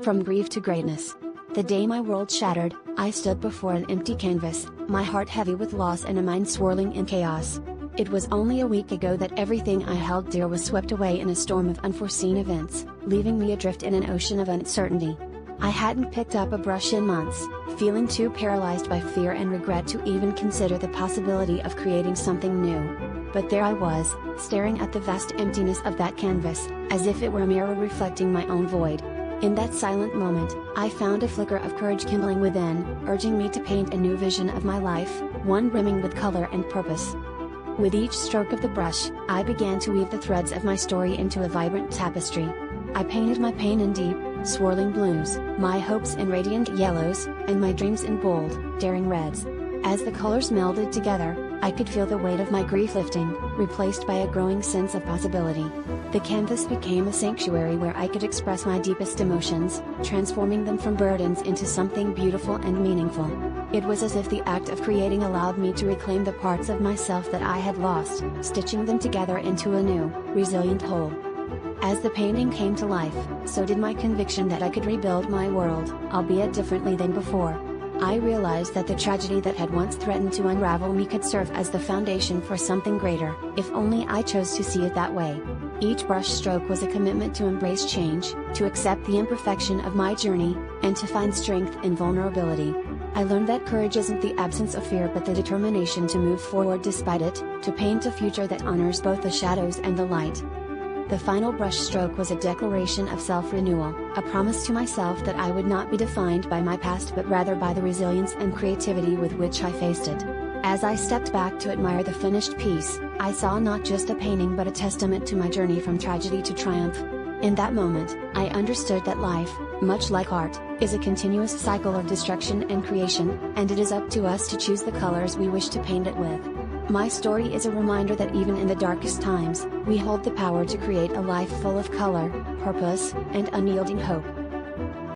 From grief to greatness. The day my world shattered, I stood before an empty canvas, my heart heavy with loss and a mind swirling in chaos. It was only a week ago that everything I held dear was swept away in a storm of unforeseen events, leaving me adrift in an ocean of uncertainty. I hadn't picked up a brush in months, feeling too paralyzed by fear and regret to even consider the possibility of creating something new. But there I was, staring at the vast emptiness of that canvas, as if it were a mirror reflecting my own void. In that silent moment, I found a flicker of courage kindling within, urging me to paint a new vision of my life, one brimming with color and purpose. With each stroke of the brush, I began to weave the threads of my story into a vibrant tapestry. I painted my pain in deep, swirling blues, my hopes in radiant yellows, and my dreams in bold, daring reds. As the colors melded together, I could feel the weight of my grief lifting, replaced by a growing sense of possibility. The canvas became a sanctuary where I could express my deepest emotions, transforming them from burdens into something beautiful and meaningful. It was as if the act of creating allowed me to reclaim the parts of myself that I had lost, stitching them together into a new, resilient whole. As the painting came to life, so did my conviction that I could rebuild my world, albeit differently than before. I realized that the tragedy that had once threatened to unravel me could serve as the foundation for something greater, if only I chose to see it that way. Each brush stroke was a commitment to embrace change, to accept the imperfection of my journey, and to find strength in vulnerability. I learned that courage isn't the absence of fear but the determination to move forward despite it, to paint a future that honors both the shadows and the light. The final brush stroke was a declaration of self-renewal, a promise to myself that I would not be defined by my past but rather by the resilience and creativity with which I faced it. As I stepped back to admire the finished piece, I saw not just a painting but a testament to my journey from tragedy to triumph. In that moment, I understood that life, much like art, is a continuous cycle of destruction and creation, and it is up to us to choose the colors we wish to paint it with. My story is a reminder that even in the darkest times, we hold the power to create a life full of color, purpose, and unyielding hope.